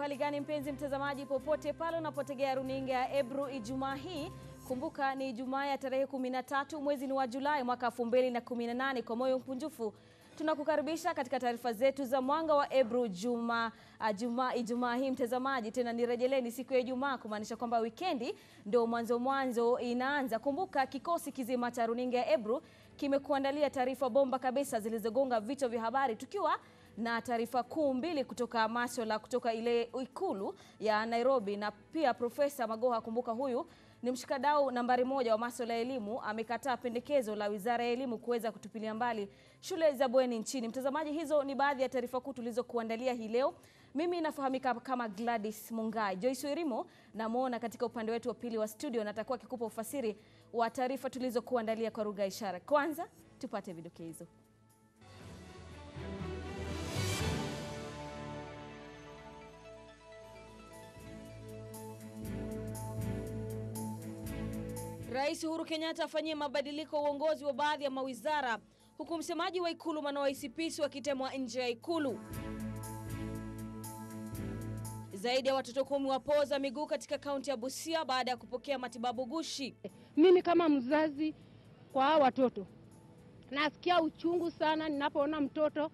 Hali gani mpenzi mtazamaji popote pale unapotegea runinga ya Ebru Ijumaa hii. Kumbuka ni Ijumaa ya tarehe 13 mwezi ni wa Julai mwaka 2018. Kwa moyo mkunjufu tunakukaribisha katika taarifa zetu za Mwanga wa Ebru Ijumaa hii mtazamaji. Tena nirejeleni siku ya Ijumaa kumaanisha kwamba weekendi ndio mwanzo inaanza. Kumbuka kikosi kizima cha runinga ya Ebru kimekuandalia taarifa bomba kabisa zilizogonga vichwa vya habari, tukiwa na taarifa kuu mbili kutoka masuala kutoka ile ikulu ya Nairobi. Na pia Profesa Magoha, kumbuka huyu ni mshikadau nambari 1 wa masuala ya elimu, amekataa pendekezo la Wizara ya Elimu kuweza kutupilia mbali shule za bweni nchini. Mtazamaji, hizo ni baadhi ya taarifa kuu tulizokuandalia hii leo. Mimi nafahamika kama Glayds Mungai. Joyce Werimo namuona katika upande wetu wa pili wa studio, na atakuwa akikupa ufasiri wa taarifa tulizokuandalia kwa lugha ya ishara. Kwanza tupate vidokezo. Rais Uhuru Kenyatta afanyia mabadiliko uongozi wa baadhi ya mawizara, huku msemaji wa ikulu Manoa Isipisu akitemwa nje ya ikulu. Zaidi ya watoto 10 wapoza miguu katika kaunti ya Busia baada ya kupokea matibabu gushi. Mimi kama mzazi kwa watoto nasikia uchungu sana ninapoona mtoto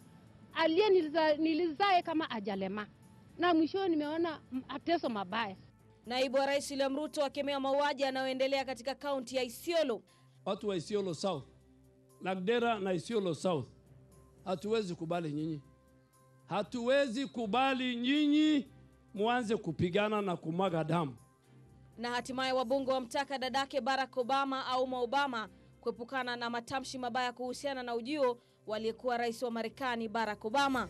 nilizae kama ajalema, na mwisho nimeona mateso mabaya. Naibu wa Rais William Ruto akemea mauaji yanayoendelea katika kaunti ya Isiolo. Watu wa Isiolo South, Lagdera na Isiolo South, hatuwezi kubali nyinyi. Hatuwezi kubali nyinyi muanze kupigana na kumwaga damu. Na hatimaye wabunge wamtaka dadake Barack Obama au Obama kuepukana na matamshi mabaya kuhusiana na ujio waliyekuwa rais wa Marekani Barack Obama.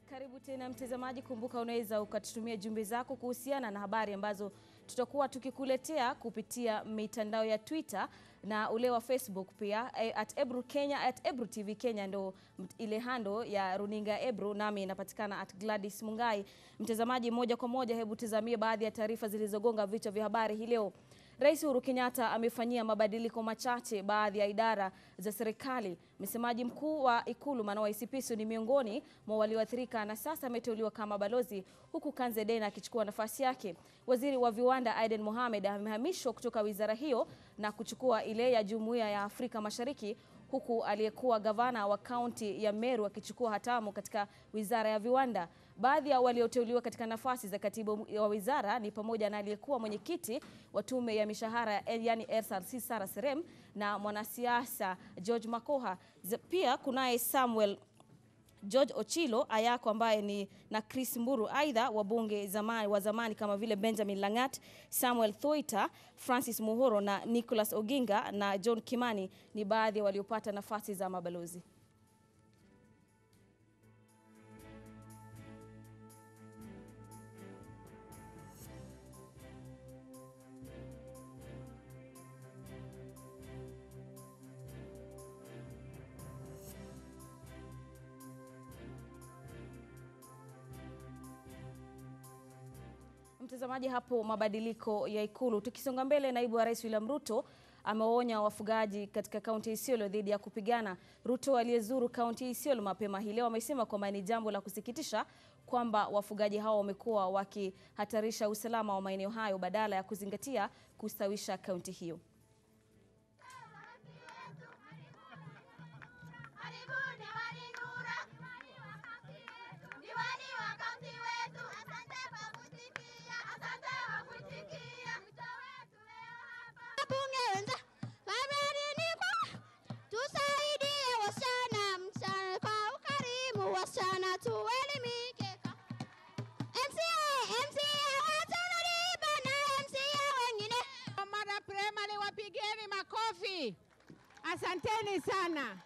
Karibu tena mtazamaji, kumbuka unaweza ukatutumia jumbe zako kuhusiana na habari ambazo tutakuwa tukikuletea kupitia mitandao ya Twitter na ule wa Facebook pia @Ebru Kenya, @Ebru TV Kenya ndo ile handle ya runinga Ebru, nami inapatikana @Gladys Mungai. Mtazamaji, moja kwa moja hebu tazamie baadhi ya taarifa zilizogonga vichwa vya habari hii leo. Rais Uhuru Kenyatta amefanyia mabadiliko machache baadhi ya idara za serikali. Msemaji mkuu wa ikulu Manoa Isipisu ni miongoni mwa walioathirika na sasa ameteuliwa kama balozi, huku Kanze Dena akichukua nafasi yake. Waziri wa viwanda Aden Mohamed amehamishwa kutoka wizara hiyo na kuchukua ile ya Jumuiya ya Afrika Mashariki, huku aliyekuwa gavana wa kaunti ya Meru akichukua hatamu katika wizara ya viwanda. Baadhi ya walioteuliwa katika nafasi za katibu wa wizara ni pamoja na aliyekuwa mwenyekiti wa tume ya mishahara yani SRC Sara Serem na mwanasiasa George Makoha. Pia kunaye Samuel George Ochilo Ayako ambaye ni na Chris Mburu. Aidha wabunge wa zamani kama vile Benjamin Langat, Samuel Thoita, Francis Muhoro na Nicholas Oginga na John Kimani ni baadhi ya waliopata nafasi za mabalozi. Mtazamaji, hapo mabadiliko ya ikulu. Tukisonga mbele, naibu wa Rais William Ruto amewaonya wafugaji katika kaunti ya Isiolo dhidi ya kupigana. Ruto aliyezuru kaunti ya Isiolo mapema hii leo amesema kwamba ni jambo la kusikitisha kwamba wafugaji hao wamekuwa wakihatarisha usalama wa maeneo hayo badala ya kuzingatia kustawisha kaunti hiyo. Asanteni sana.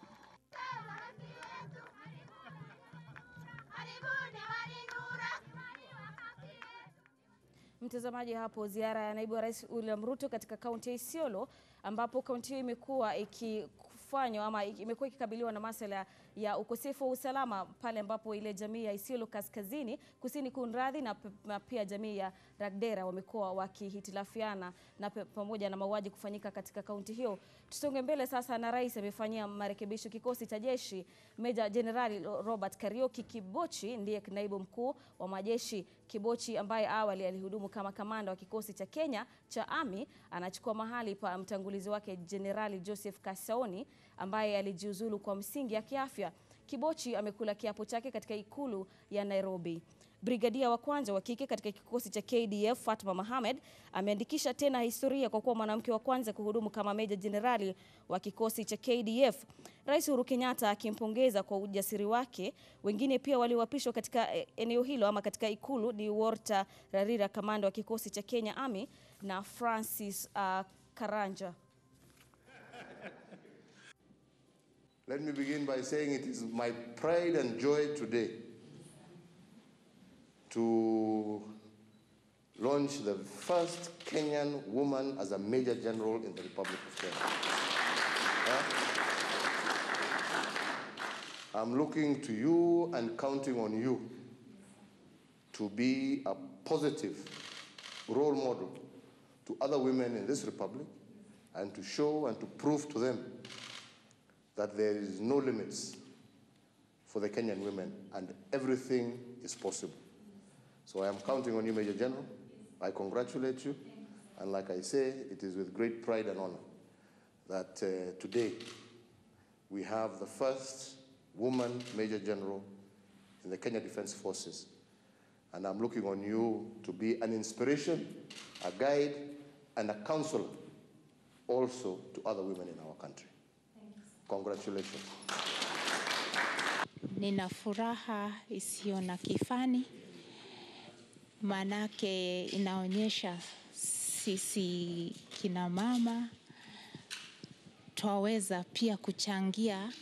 Mtazamaji, hapo ziara ya naibu wa Rais William Ruto katika kaunti ya Isiolo, ambapo kaunti hiyo imekuwa ikifanywa ama imekuwa ikikabiliwa na masuala ya ukosefu wa usalama pale ambapo ile jamii ya Isiolo Kaskazini, Kusini Kunradhi na pia jamii ya Ragdera wamekuwa wakihitilafiana na pamoja na mauaji kufanyika katika kaunti hiyo. Tusonge mbele sasa na rais amefanyia marekebisho kikosi cha jeshi. Meja Jenerali Robert Kariuki Kibochi ndiye naibu mkuu wa majeshi. Kibochi ambaye awali alihudumu kama kamanda wa kikosi cha Kenya cha Army anachukua mahali pa mtangulizi wake Jenerali Joseph Kasaoni ambaye alijiuzulu kwa msingi ya kiafya. Kibochi amekula kiapo chake katika ikulu ya Nairobi. Brigadia wa kwanza wa kike katika kikosi cha KDF Fatma Mohamed ameandikisha tena historia kwa kuwa mwanamke wa kwanza kuhudumu kama meja jenerali wa kikosi cha KDF. Rais Uhuru Kenyatta akimpongeza kwa ujasiri wake. Wengine pia waliwapishwa katika eneo hilo ama katika ikulu ni Walter Rarira, kamanda wa kikosi cha Kenya Army, na Francis Karanja. Let me begin by saying it is my pride and joy today to launch the first Kenyan woman as a Major General in the Republic of Kenya. I'm looking to you and counting on you to be a positive role model to other women in this republic and to show and to prove to them that there is no limits for the Kenyan women and everything is possible. So I am counting on you, Major General. I congratulate you. And like I say, it is with great pride and honor that today we have the first woman Major General in the Kenya Defense Forces. And I'm looking on you to be an inspiration, a guide, and a counselor also to other women in our country. Congratulations. Nina furaha isiyo na kifani, manake inaonyesha sisi kina mama twaweza pia kuchangia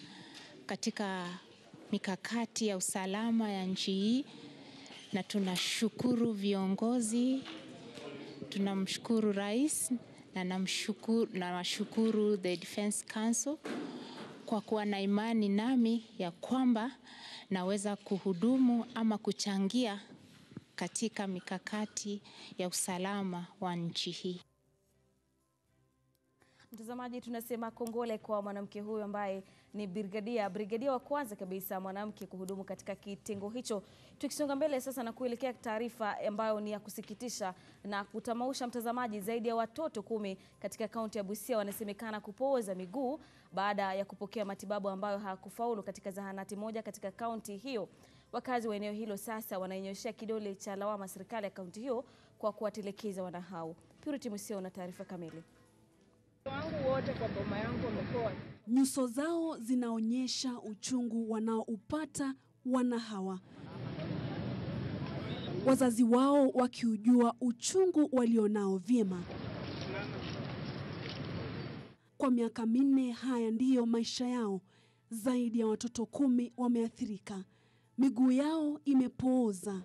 katika mikakati ya usalama ya nchi hii, na tunashukuru viongozi, tunamshukuru rais na nashukuru the Defense Council kwa kuwa na imani nami ya kwamba naweza kuhudumu ama kuchangia katika mikakati ya usalama wa nchi hii. Mtazamaji, tunasema kongole kwa mwanamke huyu ambaye ni brigadia wa kwanza kabisa mwanamke kuhudumu katika kitengo hicho. Tukisonga mbele sasa na kuelekea taarifa ambayo ni ya kusikitisha na kutamausha mtazamaji, zaidi ya watoto 10 katika kaunti ya Busia wanasemekana kupooza miguu baada ya kupokea matibabu ambayo hakufaulu katika zahanati moja katika kaunti hiyo. Wakazi wa eneo hilo sasa wananyoshea kidole cha lawama serikali ya kaunti hiyo kwa kuwatelekeza wana hao. Purity Museo na taarifa kamili. Wangu wote kwa boma yangu wamekuwa. Nyuso zao zinaonyesha uchungu wanaoupata wana hawa. Wazazi wao wakiujua uchungu walionao vyema. Kwa miaka 4 haya ndiyo maisha yao. Zaidi ya watoto 10 wameathirika. Miguu yao imepooza.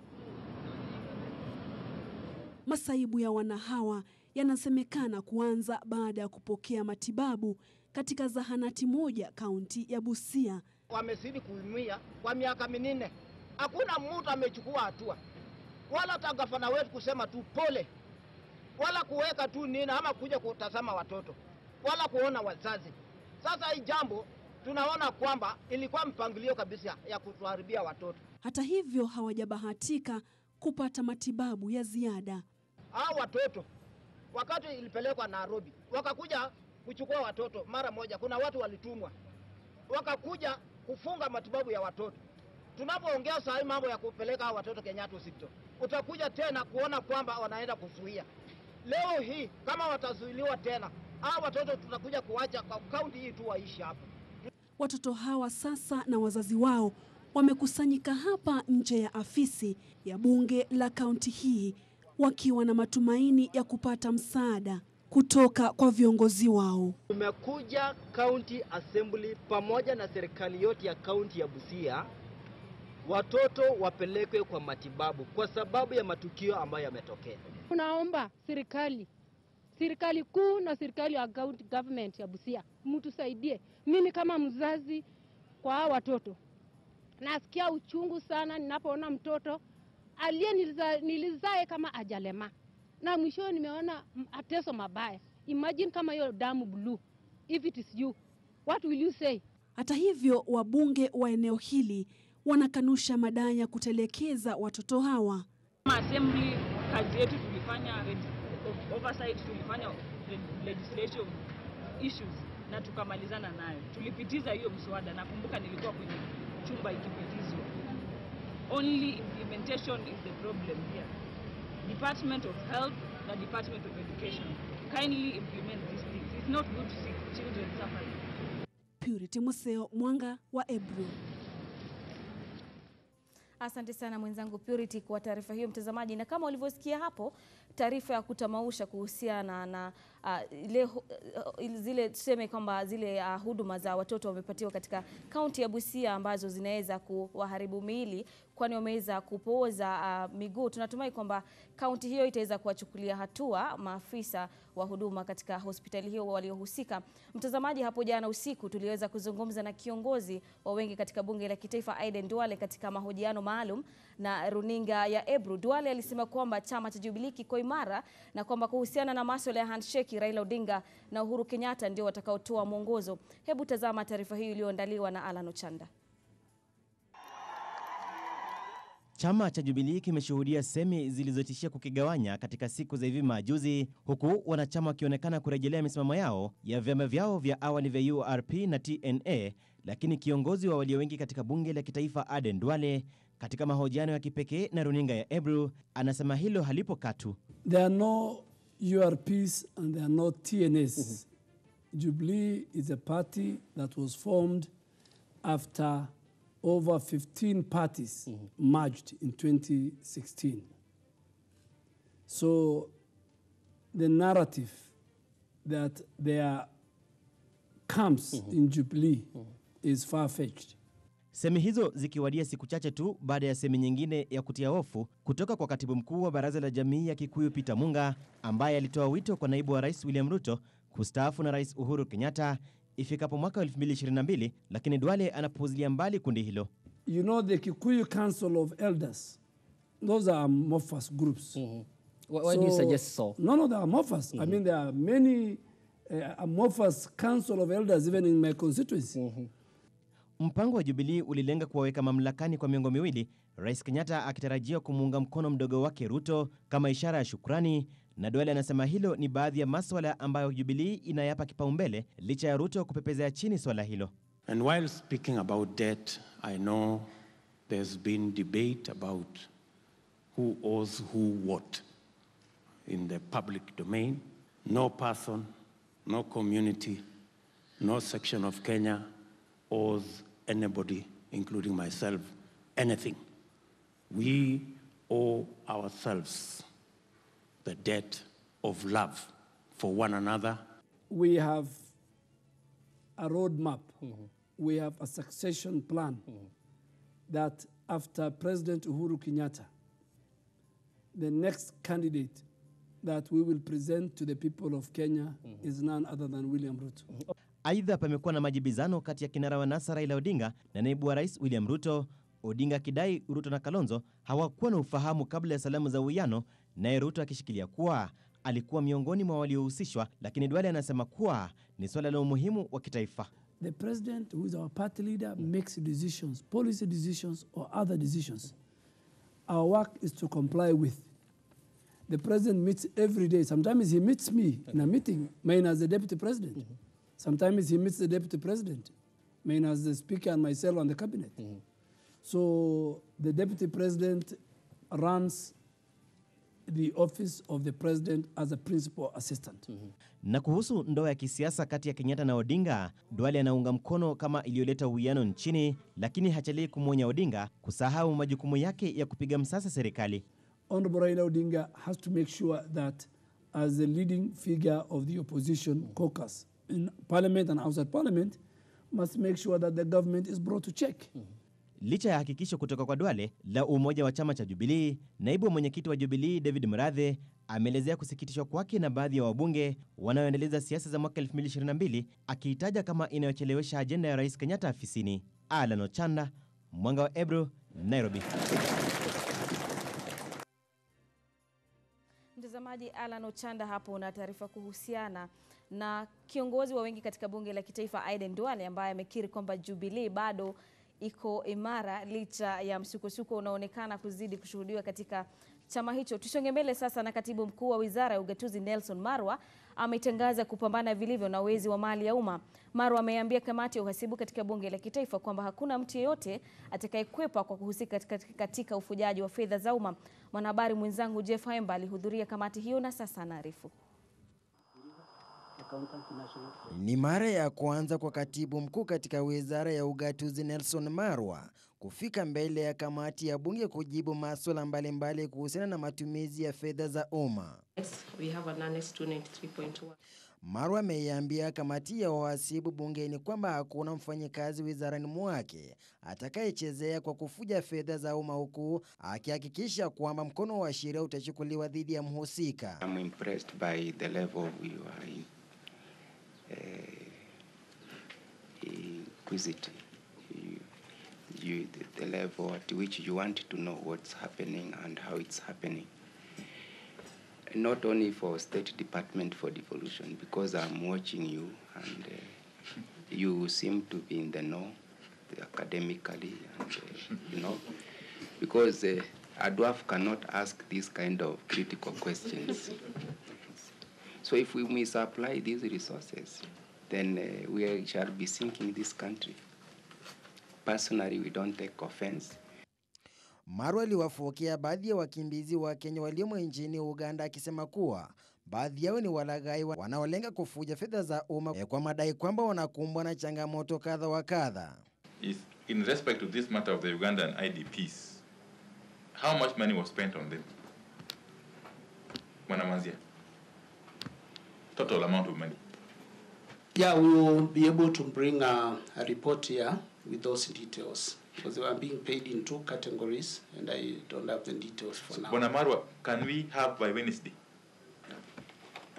Masaibu ya wana hawa yanasemekana kuanza baada ya kupokea matibabu katika zahanati moja kaunti ya Busia. Wamezidi kuumia kwa miaka 4. Hakuna mtu amechukua hatua. Wala tagafana wetu kusema tu pole. Wala kuweka tu nini ama kuja kutazama watoto. Wala kuona wazazi. Sasa hii jambo tunaona kwamba ilikuwa mpangilio kabisa ya kutuharibia watoto. Hata hivyo hawajabahatika kupata matibabu ya ziada. Hao watoto wakati ilipelekwa Nairobi, wakakuja kuchukua watoto mara moja. Kuna watu walitumwa wakakuja kufunga matibabu ya watoto. Tunapoongea sasa mambo ya kupeleka hao watoto Kenyatta Hospital, utakuja tena kuona kwamba wanaenda kuzuia. Leo hii kama watazuiliwa tena, hao watoto tutakuja kuacha kwa kaunti hii tu waishi hapa. Watoto hawa sasa na wazazi wao wamekusanyika hapa nje ya afisi ya bunge la kaunti hii wakiwa na matumaini ya kupata msaada kutoka kwa viongozi wao. Tumekuja County Assembly pamoja na serikali yote ya kaunti ya Busia, watoto wapelekwe kwa matibabu kwa sababu ya matukio ambayo yametokea. Tunaomba serikali kuu na serikali ya county government ya Busia mtusaidie. Mimi kama mzazi kwa watoto. Nasikia uchungu sana ninapoona mtoto aliye nilizae kama ajalema. Na mwisho nimeona mateso mabaya. Imagine kama hiyo damu blue. If it is you, what will you say? Hata hivyo, wabunge wa eneo hili wanakanusha madai ya kutelekeza watoto hawa. Assembly kazi yetu tulifanya oversight, tulifanya legislation issues na tukamalizana nayo. Tulipitiza hiyo mswada, nakumbuka nilikuwa kwenye chumba ikipitizwa. Only implementation is the problem here. Department of Health and Department of Education kindly implement these things. It's not good to see children suffering. Purity Museo, Mwanga wa Ebru. Asante sana mwenzangu Purity kwa taarifa hiyo mtazamaji, na kama ulivyosikia hapo taarifa ya kutamausha kuhusiana na zile tuseme kwamba zile huduma za watoto wamepatiwa katika kaunti ya Busia ambazo zinaweza kuwaharibu miili kwani wameweza kupooza miguu. Tunatumai kwamba kaunti hiyo itaweza kuwachukulia hatua maafisa wa huduma katika hospitali hiyo waliohusika. Mtazamaji, hapo jana usiku tuliweza kuzungumza na kiongozi wa wengi katika bunge la kitaifa Aden Duale katika mahojiano maalum na runinga ya Ebru. Duale alisema kwamba chama cha Jubilee kiko imara na kwamba kuhusiana na masuala ya handshake Raila Odinga na Uhuru Kenyatta ndio watakaotoa mwongozo. Hebu tazama taarifa hii iliyoandaliwa na Alan Ochanda. Chama cha Jubilee kimeshuhudia semi zilizotishia kukigawanya katika siku za hivi majuzi, huku wanachama wakionekana kurejelea misimamo yao ya vyama vyao vya awali vya URP na TNA, lakini kiongozi wa walio wengi katika bunge la kitaifa Aden Duale katika mahojiano ya kipekee na runinga ya Ebru anasema hilo halipo katu. There are no URPs and there are no TNAs. Jubilee is a party that was formed after over 15 parties merged in 2016. So the narrative that there are camps in Jubilee is far-fetched. Semi hizo zikiwadia siku chache tu baada ya semi nyingine ya kutia hofu kutoka kwa katibu mkuu wa baraza la jamii ya Kikuyu Peter Munga, ambaye alitoa wito kwa naibu wa rais William Ruto kustaafu na rais Uhuru Kenyatta ifikapo mwaka 2022, lakini Duale anapuuzilia mbali kundi hilo. You know, the Kikuyu Council of Elders, those are amorphous groups. Why do you suggest so? No, they are amorphous. I mean, there are many amorphous Council of Elders even in my constituency. Mpango wa Jubilee ulilenga kuwaweka mamlakani kwa miongo miwili, Rais Kenyatta akitarajiwa kumuunga mkono mdogo wake Ruto kama ishara ya shukrani, na Duale anasema hilo ni baadhi ya masuala ambayo Jubilee inayapa kipaumbele licha ya Ruto kupepezea chini swala hilo. And while speaking about debt, I know there's been debate about who owes who what in the public domain. No person, no community, no section of Kenya owes anybody, including myself, anything. We owe ourselves the debt of love for one another. We have a roadmap. We have a succession plan that after President Uhuru Kenyatta, the next candidate that we will present to the people of Kenya is none other than William Ruto. Aidha, pamekuwa na majibizano kati ya kinara wa NASA Raila Odinga na naibu wa rais William Ruto, Odinga kidai Ruto na Kalonzo hawakuwa na ufahamu kabla ya salamu za uwiano, naye Ruto akishikilia kuwa alikuwa miongoni mwa waliohusishwa, lakini Duale anasema kuwa ni swala la umuhimu wa kitaifa. The president, who is our party leader, makes decisions, policy decisions or other decisions. Our work is to comply with. The president meets every day. Sometimes he meets me in a meeting, mine as the deputy president. Sometimes he meets the deputy president, mine as the speaker and myself on the cabinet. So the deputy president runs the office of the president as a principal assistant. Na kuhusu ndoa ya kisiasa kati ya Kenyatta na Odinga, Duale anaunga mkono kama iliyoleta uwiano nchini, lakini hachalii kumwonya Odinga kusahau majukumu yake ya kupiga msasa serikali. Honorable Raila Odinga has to make sure that as the leading figure of the opposition caucus in parliament and outside parliament, must make sure that the government is brought to check. Licha ya hakikisho kutoka kwa Duale la umoja wa chama cha Jubilee, naibu wa mwenyekiti wa Jubilee David Murathe ameelezea kusikitishwa kwake na baadhi ya wabunge wanaoendeleza siasa za mwaka 2022, akiitaja kama inayochelewesha ajenda ya Rais Kenyatta afisini. Alan Ochanda, Mwanga wa Ebru, Nairobi. Mtazamaji, Alan Ochanda hapo na taarifa kuhusiana na kiongozi wa wengi katika bunge la kitaifa Aden Duale ambaye amekiri kwamba Jubilee bado iko imara licha ya msukosuko unaonekana kuzidi kushuhudiwa katika chama hicho. Tusonge mbele sasa na katibu mkuu wa Wizara ya Ugatuzi Nelson Marwa ametangaza kupambana vilivyo na wezi wa mali ya umma. Marwa ameambia kamati ya uhasibu katika bunge la kitaifa kwamba hakuna mtu yeyote atakayekwepa kwa kuhusika katika ufujaji wa fedha za umma. Mwanahabari mwenzangu Jeff Haemba alihudhuria kamati hiyo na sasa anaarifu. Ni mara ya kwanza kwa katibu mkuu katika Wizara ya Ugatuzi Nelson Marwa kufika mbele ya kamati ya bunge kujibu masuala mbalimbali kuhusiana na matumizi ya fedha za umma. Marwa ameiambia kamati ya uhasibu bungeni kwamba hakuna mfanyikazi wizarani mwake atakayechezea kwa kufuja fedha za umma, huku akihakikisha kwamba mkono wa sheria utachukuliwa dhidi ya mhusika. I'm impressed by the level we are in. Inquisitive. The level at which you want to know what's happening and how it's happening. Not only for State Department for Devolution, because I'm watching you and you seem to be in the know academically, and, because a dwarf cannot ask these kind of critical questions. So if we misapply these resources, then we shall be sinking this country. Personally, we don't take offense. Marwa aliwafukia baadhi ya wakimbizi wa Kenya waliomo nchini Uganda akisema kuwa baadhi yao ni walaghai wanaolenga kufuja fedha za umma kwa madai kwamba wanakumbwa na changamoto kadha wa kadha. In respect to this matter of the Ugandan IDPs, how much money was spent on them? Mwanamanzia. Total amount of money. Yeah, we will be able to bring a report here with those details, because they are being paid in two categories and I don't have the details for now. Bwana Marwa, can we have by Wednesday?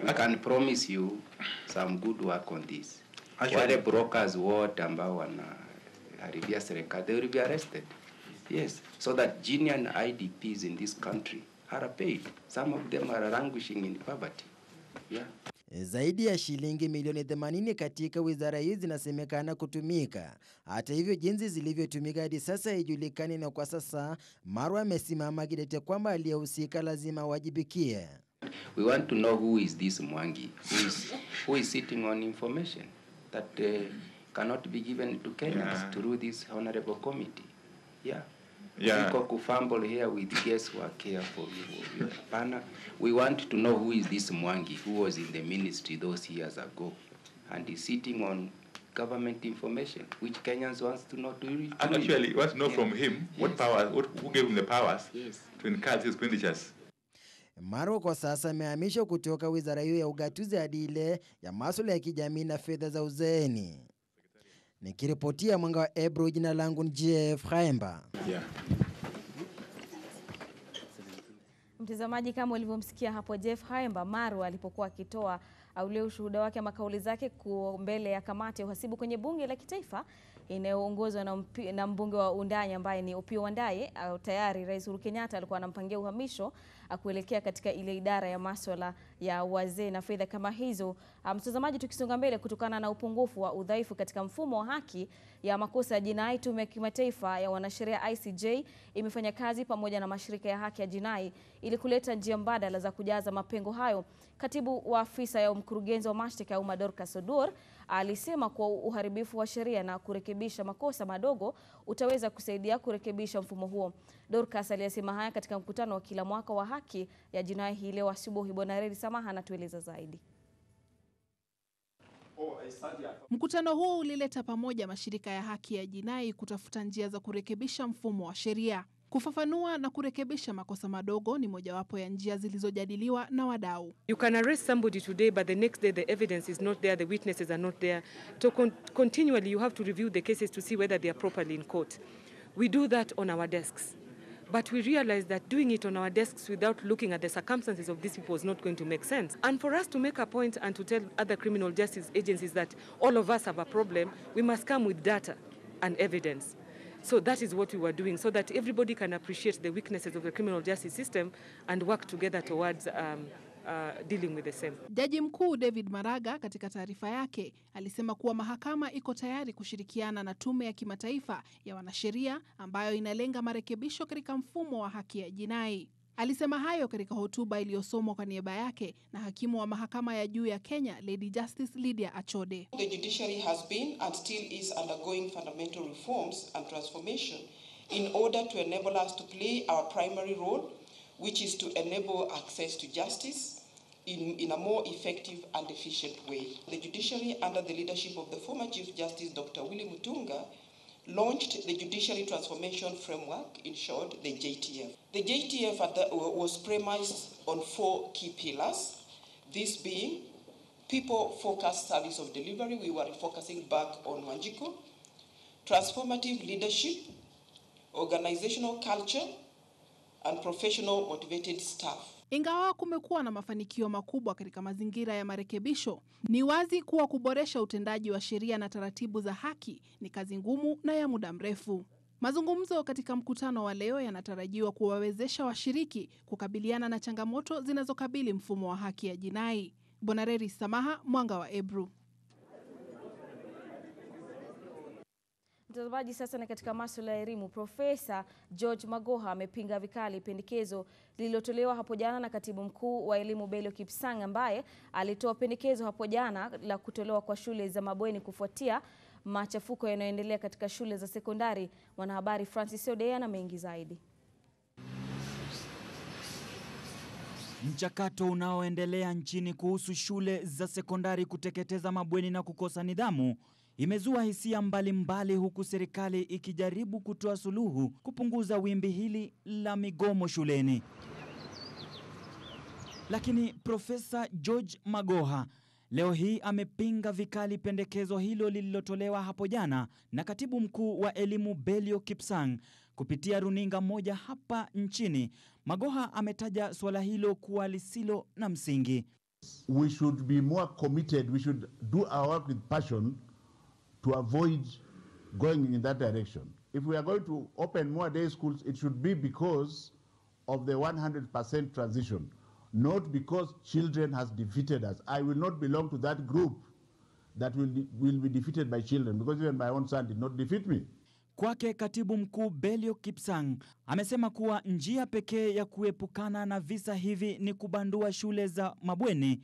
I can promise you some good work on this. Wale brokers wote ambao wanaharibia serikali, they will be arrested. Yes, so that genuine IDPs in this country are paid. Some of them are languishing in poverty. Yeah. Zaidi ya shilingi milioni 80 katika wizara hizi zinasemekana kutumika. Hata hivyo, jinsi zilivyotumika hadi sasa haijulikani, na kwa sasa Marwa amesimama kidete kwamba aliyehusika lazima wajibikie. We want to know who is this Mwangi, who is sitting on information that cannot be given to Kenyans through this honorable committee. Yeah. Kufumble here with guesswork here for you. We want to know who is this Mwangi who was in the ministry those years ago and is sitting on government information which Kenyans wants to know. Actually, want to know from him what powers, who gave him the powers to encourage his expenditures. Marwa kwa sasa amehamishwa kutoka wizara hiyo ya ugatuzi hadi ile ya masuala ya kijamii na fedha za uzeeni. Nikiripotia Mwanga wa Ebru, jina langu ni Jeff Haemba. Mtazamaji, kama ulivyomsikia hapo Jeff Haemba, Marwa alipokuwa akitoa ule ushuhuda wake ama kauli zake mbele ya kamati ya uhasibu kwenye bunge la kitaifa inayoongozwa na mbunge wa Undani ambaye ni Opiyo Wandayi. Tayari Rais Uhuru Kenyatta alikuwa anampangia uhamisho kuelekea katika ile idara ya masuala ya wazee na fedha kama hizo. Mtazamaji, tukisonga mbele, kutokana na upungufu wa udhaifu katika mfumo wa haki ya makosa ya jinai, Tume ya Kimataifa ya Wanasheria ICJ imefanya kazi pamoja na mashirika ya haki ya jinai ili kuleta njia mbadala za kujaza mapengo hayo. Katibu wa afisa ya mkurugenzi wa mashtaka ya umma Dorcas Odur alisema kwa uharibifu wa sheria na kurekebisha makosa madogo utaweza kusaidia kurekebisha mfumo huo. Dorcas aliyesema haya katika mkutano wa kila mwaka wa haki ya jinai hii leo asubuhi. Bonareri Samaha anatueleza zaidi. Mkutano huo ulileta pamoja mashirika ya haki ya jinai kutafuta njia za kurekebisha mfumo wa sheria. Kufafanua na kurekebisha makosa madogo ni mojawapo ya njia zilizojadiliwa na wadau. You can arrest somebody today, but the next day the evidence is not there, the witnesses are not there. So continually you have to review the cases to see whether they are properly in court. We do that on our desks. But we realize that doing it on our desks without looking at the circumstances of these people is not going to make sense. And for us to make a point and to tell other criminal justice agencies that all of us have a problem, we must come with data and evidence. So that is what we were doing, so that everybody can appreciate the weaknesses of the criminal justice system and work together towards dealing with the same. Jaji Mkuu David Maraga katika taarifa yake alisema kuwa mahakama iko tayari kushirikiana na Tume ya Kimataifa ya Wanasheria ambayo inalenga marekebisho katika mfumo wa haki ya jinai. Alisema hayo katika hotuba iliyosomwa kwa niaba yake na hakimu wa mahakama ya juu ya Kenya, Lady Justice Lydia Achode. The judiciary has been and still is undergoing fundamental reforms and transformation in order to enable us to play our primary role, which is to enable access to justice in a more effective and efficient way. The judiciary, under the leadership of the former Chief Justice Dr. Willie Mutunga, launched the Judiciary Transformation Framework, in short, the JTF. The JTF was premised on 4 key pillars, this being people-focused service of delivery. We were focusing back on Wanjiku, transformative leadership, organizational culture, and professional motivated staff. Ingawa kumekuwa na mafanikio makubwa katika mazingira ya marekebisho, ni wazi kuwa kuboresha utendaji wa sheria na taratibu za haki ni kazi ngumu na ya muda mrefu. Mazungumzo katika mkutano wa leo yanatarajiwa kuwawezesha washiriki kukabiliana na changamoto zinazokabili mfumo wa haki ya jinai. Bonareri Samaha, Mwanga wa Ebru. Mtazamaji, sasa ni katika masuala ya elimu. Profesa George Magoha amepinga vikali pendekezo lililotolewa hapo jana na Katibu Mkuu wa Elimu Belio Kipsang, ambaye alitoa pendekezo hapo jana la kutolewa kwa shule za mabweni kufuatia machafuko yanayoendelea katika shule za sekondari. Mwanahabari Francis Odea na mengi zaidi. Mchakato unaoendelea nchini kuhusu shule za sekondari kuteketeza mabweni na kukosa nidhamu imezua hisia mbalimbali, huku serikali ikijaribu kutoa suluhu kupunguza wimbi hili la migomo shuleni. Lakini Profesa George Magoha leo hii amepinga vikali pendekezo hilo lililotolewa hapo jana na Katibu Mkuu wa Elimu Belio Kipsang kupitia runinga moja hapa nchini. Magoha ametaja swala hilo kuwa lisilo na msingi. We should be more committed. We should do our work with passion to avoid going in that direction. If we are going to open more day schools, it should be because of the 100% transition, not because children has defeated us. I will not belong to that group that will be defeated by children, because even my own son did not defeat me. Kwake Katibu Mkuu Belio Kipsang amesema kuwa njia pekee ya kuepukana na visa hivi ni kubandua shule za mabweni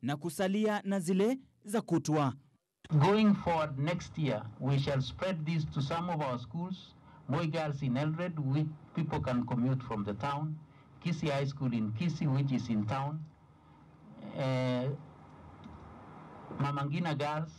na kusalia na zile za kutwa. Going forward next year, we shall spread this to some of our schools. Boy Girls in Eldred, which people can commute from the town. Kisii High School in Kisii, which is in town. Mama Ngina Girls,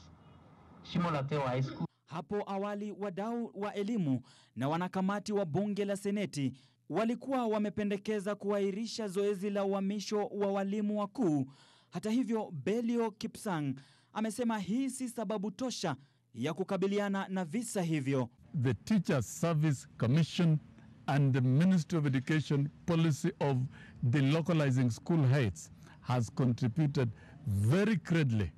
Shimolateo High School. Hapo awali wadau wa elimu na wanakamati wa bunge la seneti walikuwa wamependekeza kuahirisha zoezi la uhamisho wa walimu wakuu. Hata hivyo, Belio Kipsang amesema hii si sababu tosha ya kukabiliana na visa hivyo. The Teachers Service Commission and the Ministry of Education policy of delocalizing school heads has contributed very greatly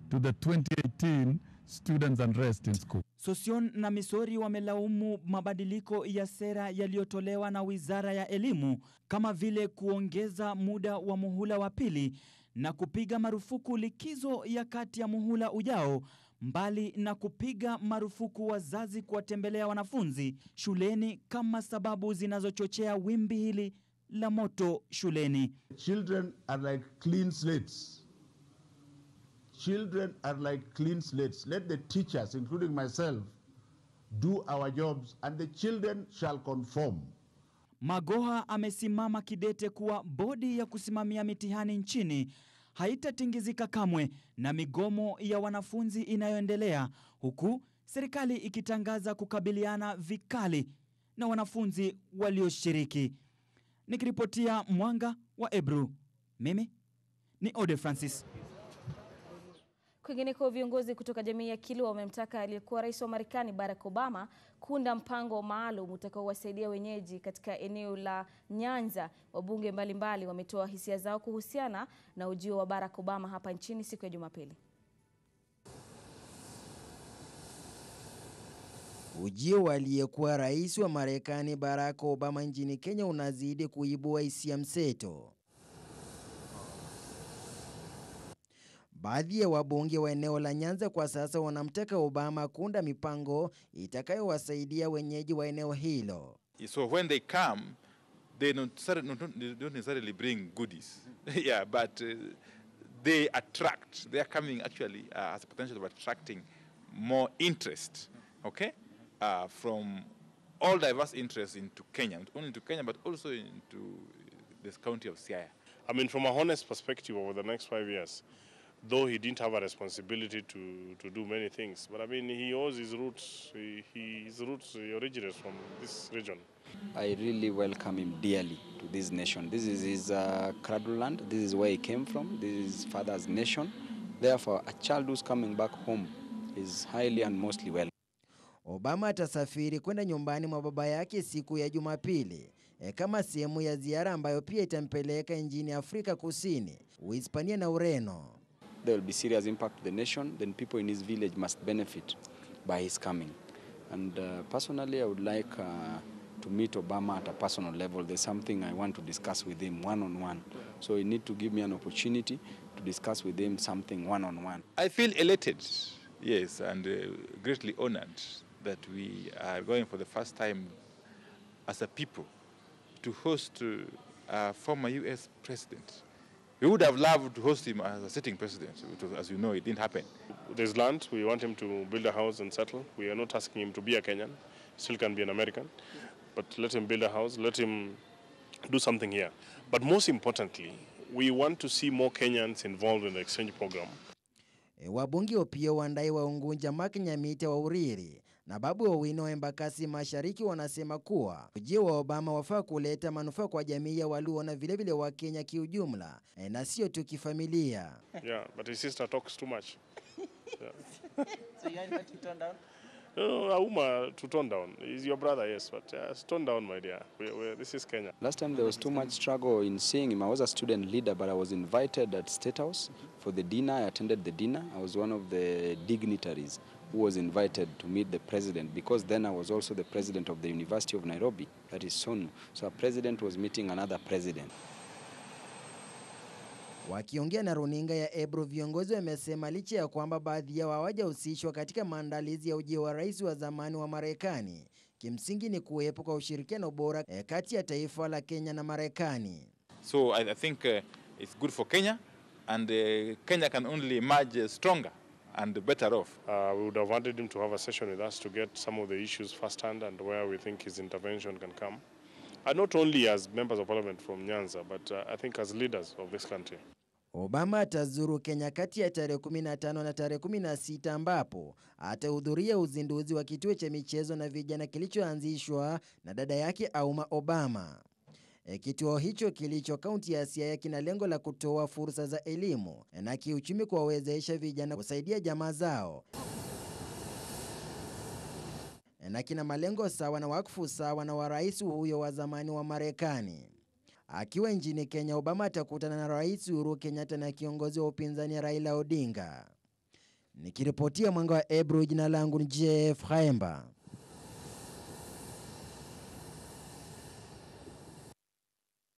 to the 2018 students' unrest in school. Sosion na Misori wamelaumu mabadiliko ya sera yaliyotolewa na Wizara ya Elimu, kama vile kuongeza muda wa muhula wa pili na kupiga marufuku likizo ya kati ya muhula ujao, mbali na kupiga marufuku wazazi kuwatembelea wanafunzi shuleni kama sababu zinazochochea wimbi hili la moto shuleni. Children are like clean slates. Children are like clean slates. Let the teachers, including myself, do our jobs and the children shall conform. Magoha amesimama kidete kuwa bodi ya kusimamia mitihani nchini haitatingizika kamwe na migomo ya wanafunzi inayoendelea, huku serikali ikitangaza kukabiliana vikali na wanafunzi walioshiriki. Nikiripotia Mwanga wa Ebru, mimi ni Ode Francis. Kwingineko, viongozi kutoka jamii ya Kilo wamemtaka aliyekuwa rais wa Marekani Barack Obama kuunda mpango maalum utakaowasaidia wenyeji katika eneo la Nyanza. Wabunge mbalimbali wametoa hisia zao kuhusiana na ujio wa Barack Obama hapa nchini siku ya Jumapili. Ujio wa aliyekuwa rais wa Marekani Barack Obama nchini Kenya unazidi kuibua hisia mseto. Baadhi ya wabunge wa eneo la Nyanza kwa sasa wanamtaka Obama kuunda mipango itakayowasaidia wenyeji wa eneo hilo. So when they come, they don't necessarily bring goodies. Yeah, but they attract. They are coming actually as a potential of attracting more interest, okay, from all diverse interests into Kenya, not only into Kenya, but also into this county of Siaya. I mean, from a honest perspective, over the next 5 years, though he didn't have a responsibility to do many things, but I mean, he owes his roots. His roots originates from this region. I really welcome him dearly to this nation. This is his cradle land. This is where he came from. This is his father's nation. Therefore, a child who's coming back home is highly and mostly welcome. Obama atasafiri kwenda nyumbani mwa baba yake siku ya Jumapili kama sehemu ya ziara ambayo pia itampeleka nchini Afrika Kusini, Uhispania na Ureno. There will be serious impact to the nation. Then people in his village must benefit by his coming. And personally, I would like to meet Obama at a personal level. There's something I want to discuss with him one-on-one. So you need to give me an opportunity to discuss with him something one-on-one. I feel elated, yes, and greatly honored that we are going for the first time as a people to host a former U.S. president. We would have loved to host him as a sitting president, which, as you know, it didn't happen. There's land. We want him to build a house and settle. We are not asking him to be a Kenyan. Still can be an American. But let him build a house. Let him do something here. But most importantly, we want to see more Kenyans involved in the exchange program. Wabunge Opiyo Wandayi wa Unguja, Mark Nyamita wa Uriri na Babu Owino wa Embakasi Mashariki wanasema kuwa ujio wa Obama wafaa kuleta manufaa kwa jamii ya Waluo na vile vile wa Kenya kiujumla na sio tu kifamilia. Yeah, but his sister talks too much. Yeah. So you want to turn down? No, Auma to tone down. He's your brother, yes, but tone down, my dear. This is Kenya. Last time there was too much struggle in seeing him. I was a student leader, but I was invited at State House for the dinner. I attended the dinner. I was one of the dignitaries who was invited to meet the president, because then I was also the president of the University of Nairobi, that is SONU. So a president was meeting another president. Wakiongea na runinga ya Ebru, viongozi wamesema licha ya kwamba baadhi yao hawajahusishwa katika maandalizi ya ujio wa rais wa zamani wa Marekani, kimsingi ni kuwepo kwa ushirikiano bora kati ya taifa la Kenya na Marekani. So I think it's good for Kenya, and Kenya can only emerge stronger and better off. We would have wanted him to have a session with us to get some of the issues firsthand and where we think his intervention can come. And not only as members of parliament from Nyanza, but I think as leaders of this country. Obama atazuru Kenya kati ya tarehe 15 na tarehe 16 ambapo atahudhuria uzinduzi wa kituo cha michezo na vijana kilichoanzishwa na dada yake Auma Obama. Kituo hicho kilicho kaunti ya Siaya kina lengo la kutoa fursa za elimu na kiuchumi kuwawezesha vijana kusaidia jamaa zao. Na kina malengo sawa na wakfu sawa na wa rais huyo wa zamani wa Marekani. Akiwa nchini Kenya, Obama atakutana na Rais Uhuru Kenyatta na kiongozi wa upinzani Raila Odinga. Nikiripotia Mwanga wa Ebru, jina langu ni Jeff Haemba.